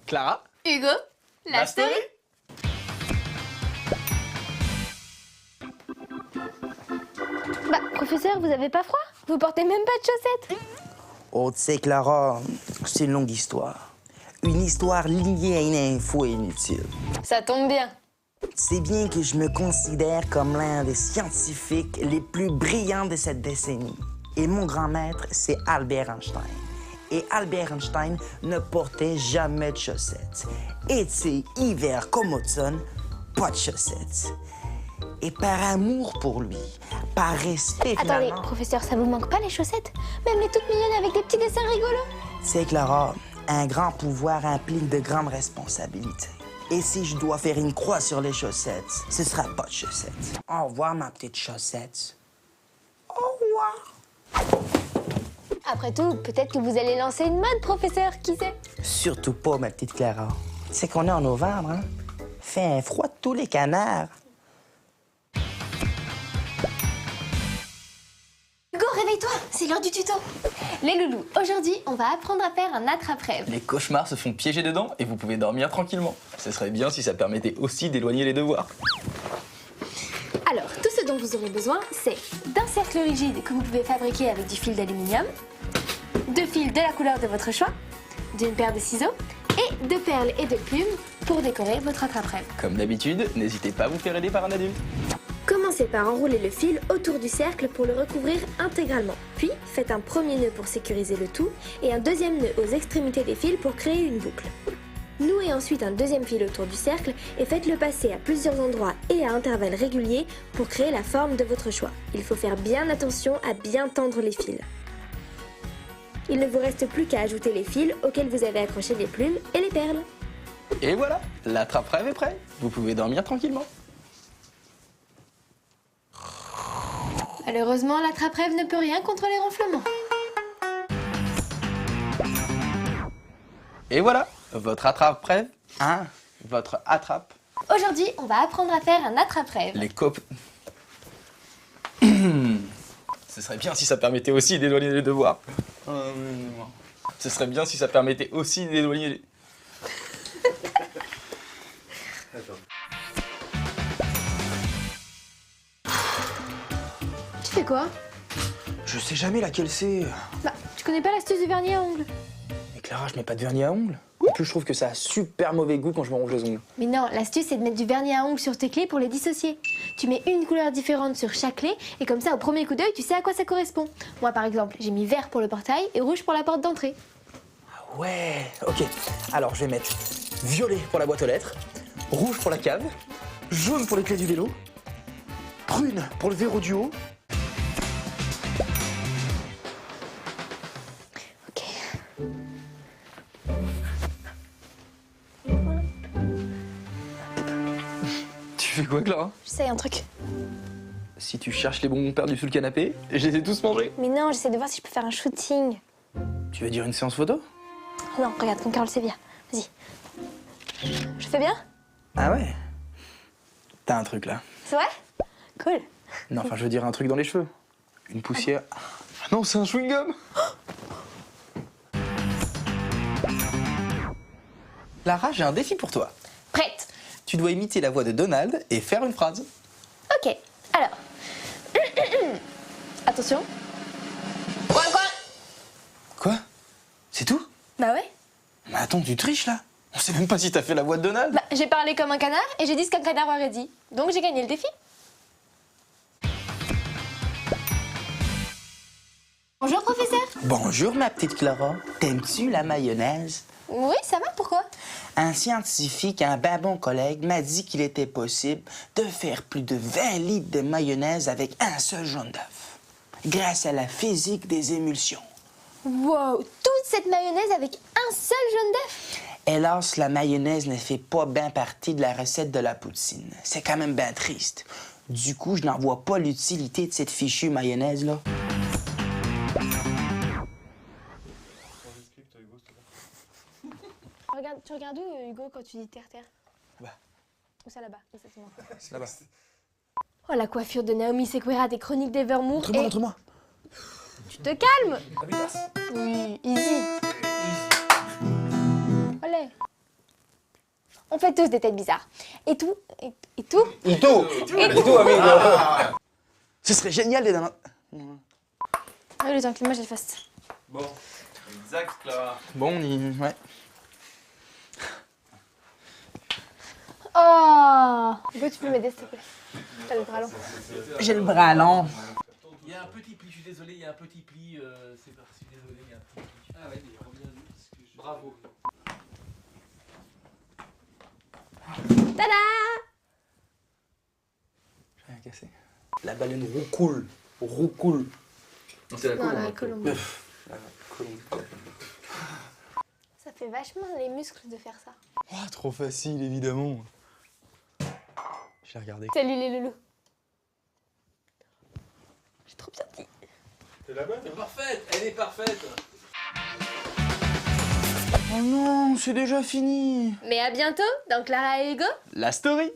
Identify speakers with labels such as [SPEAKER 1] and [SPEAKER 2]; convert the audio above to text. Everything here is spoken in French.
[SPEAKER 1] Clara,
[SPEAKER 2] Hugo, la story. Bah, professeur, vous avez pas froid? Vous portez même pas de chaussettes?
[SPEAKER 3] Oh, tu sais, Clara, c'est une longue histoire. Une histoire liée à une info inutile.
[SPEAKER 2] Ça tombe bien.
[SPEAKER 3] C'est bien que je me considère comme l'un des scientifiques les plus brillants de cette décennie. Et mon grand maître, c'est Albert Einstein. Et Albert Einstein ne portait jamais de chaussettes. Été, hiver comme automne, pas de chaussettes. Et par amour pour lui, par respect
[SPEAKER 2] Attendez,
[SPEAKER 3] finalement...
[SPEAKER 2] professeur, ça vous manque pas les chaussettes? Même les toutes mignonnes avec des petits dessins rigolos?
[SPEAKER 3] C'est Clara, un grand pouvoir implique de grandes responsabilités. Et si je dois faire une croix sur les chaussettes, ce sera pas de chaussettes. Au revoir, ma petite chaussette. Au revoir.
[SPEAKER 2] Après tout, peut-être que vous allez lancer une mode, professeur, qui sait?
[SPEAKER 3] Surtout pas, ma petite Clara. C'est qu'on est en novembre, hein? Fait un froid de tous les canards.
[SPEAKER 2] Hugo, réveille-toi, c'est l'heure du tuto. Les loulous, aujourd'hui, on va apprendre à faire un attrape-rêve.
[SPEAKER 1] les cauchemars se font piéger dedans et vous pouvez dormir tranquillement. Ce serait bien si ça permettait aussi d'éloigner les devoirs.
[SPEAKER 2] Alors, tout ce dont vous aurez besoin, c'est d'un cercle rigide que vous pouvez fabriquer avec du fil d'aluminium, de fils de la couleur de votre choix, d'une paire de ciseaux et de perles et de plumes pour décorer votre attrape-rêve.
[SPEAKER 1] Comme d'habitude, n'hésitez pas à vous faire aider par un adulte.
[SPEAKER 2] Commencez par enrouler le fil autour du cercle pour le recouvrir intégralement. Puis, faites un premier nœud pour sécuriser le tout et un deuxième nœud aux extrémités des fils pour créer une boucle. Nouez ensuite un deuxième fil autour du cercle et faites-le passer à plusieurs endroits et à intervalles réguliers pour créer la forme de votre choix. Il faut faire bien attention à bien tendre les fils. Il ne vous reste plus qu'à ajouter les fils auxquels vous avez accroché les plumes et les perles.
[SPEAKER 1] Et voilà, l'attrape-rêve est prêt. Vous pouvez dormir tranquillement.
[SPEAKER 2] Malheureusement, l'attrape-rêve ne peut rien contre les ronflements.
[SPEAKER 1] Et voilà, votre attrape-rêve, hein, votre attrape.
[SPEAKER 2] Aujourd'hui, on va apprendre à faire un attrape-rêve.
[SPEAKER 1] Les cop... Ce serait bien si ça permettait aussi d'éloigner les devoirs. Ce serait bien si ça permettait aussi d'éloigner les...
[SPEAKER 2] Tu fais quoi?
[SPEAKER 3] Je sais jamais laquelle c'est.
[SPEAKER 2] Bah, tu connais pas l'astuce du vernis à ongles?
[SPEAKER 3] Mais Clara, je mets pas de vernis à ongles. En plus, je trouve que ça a super mauvais goût quand je me ronge les ongles.
[SPEAKER 2] Mais non, l'astuce c'est de mettre du vernis à ongles sur tes clés pour les dissocier. Tu mets une couleur différente sur chaque clé et comme ça au premier coup d'œil tu sais à quoi ça correspond. Moi par exemple, j'ai mis vert pour le portail et rouge pour la porte d'entrée.
[SPEAKER 3] Ouais, ok. Alors, je vais mettre violet pour la boîte aux lettres, rouge pour la cave, jaune pour les clés du vélo, prune pour le verrou du haut.
[SPEAKER 2] Ok.
[SPEAKER 1] Tu fais quoi, Clara?
[SPEAKER 2] J'essaye un truc.
[SPEAKER 1] Si tu cherches les bonbons perdus sous le canapé, je les ai tous mangés.
[SPEAKER 2] Mais non, j'essaie de voir si je peux faire un shooting.
[SPEAKER 1] Tu veux dire une séance photo?
[SPEAKER 2] Non, regarde, comme Carole Sevilla. Vas-y. Je fais bien?
[SPEAKER 1] Ah ouais? T'as un truc là.
[SPEAKER 2] C'est vrai? Cool.
[SPEAKER 1] Non, enfin, je veux dire un truc dans les cheveux. Une poussière. Ah non, c'est un chewing-gum! Lara, j'ai un défi pour toi.
[SPEAKER 2] Prête?
[SPEAKER 1] Tu dois imiter la voix de Donald et faire une phrase.
[SPEAKER 2] Ok, alors. Attention. Coin, coin.
[SPEAKER 1] Quoi? C'est tout?
[SPEAKER 2] Bah ouais.
[SPEAKER 1] Mais attends, tu triches là? On sait même pas si t'as fait la voix de Donald.
[SPEAKER 2] Bah, j'ai parlé comme un canard et j'ai dit ce qu'un canard aurait dit. Donc j'ai gagné le défi. Bonjour, professeur.
[SPEAKER 3] Bonjour, ma petite Clara. T'aimes-tu la mayonnaise?
[SPEAKER 2] Oui, ça va, pourquoi?
[SPEAKER 3] Un scientifique, un ben bon collègue, m'a dit qu'il était possible de faire plus de 20 litres de mayonnaise avec un seul jaune d'œuf, grâce à la physique des émulsions.
[SPEAKER 2] Wow, toute cette mayonnaise avec un seul jaune d'œuf?
[SPEAKER 3] Hélas, la mayonnaise ne fait pas bien partie de la recette de la poutine. C'est quand même bien triste. Du coup, je n'en vois pas l'utilité de cette fichue mayonnaise-là.
[SPEAKER 2] Tu regardes où, Hugo, quand tu dis terre-terre?
[SPEAKER 3] Bah.
[SPEAKER 2] Où ça, là-bas, exactement.
[SPEAKER 3] C'est là-bas.
[SPEAKER 2] Oh, la coiffure de Naomi Sequeira des Chroniques d'Evermore.
[SPEAKER 3] Montre-moi,
[SPEAKER 2] et...
[SPEAKER 3] montre-moi.
[SPEAKER 2] Tu te calmes? Oui, easy. Olé.
[SPEAKER 4] On fait tous des têtes bizarres. Et tout, et tout.
[SPEAKER 3] Ito, amigo. Ce serait génial d'être dans...
[SPEAKER 4] Ah, le temps que l'image elle fasse.
[SPEAKER 1] Bon. Exact, Clara.
[SPEAKER 3] Bon, ouais.
[SPEAKER 4] Oh Hugo, tu peux m'aider s'il te plaît. T'as le bras long.
[SPEAKER 3] J'ai le bras long.
[SPEAKER 5] Il y a un petit pli, je suis désolé, il y a un petit pli, c'est parti, désolé, il y a un petit pli. Ah ouais, mais reviens nous parce que je... Bravo.
[SPEAKER 4] Tada!
[SPEAKER 3] J'ai rien cassé. La baleine roucoule. Roucoule.
[SPEAKER 1] Non, c'est la
[SPEAKER 2] Non,
[SPEAKER 1] colombe.
[SPEAKER 2] la colombe.
[SPEAKER 3] La colombe.
[SPEAKER 4] Ça fait vachement les muscles de faire ça.
[SPEAKER 3] Oh, trop facile, évidemment. Je l'ai regardé.
[SPEAKER 4] Salut les loulous. J'ai trop bien dit.
[SPEAKER 5] C'est parfaite, elle est parfaite.
[SPEAKER 3] Oh non, c'est déjà fini.
[SPEAKER 2] Mais à bientôt dans Clara et Hugo.
[SPEAKER 3] La story.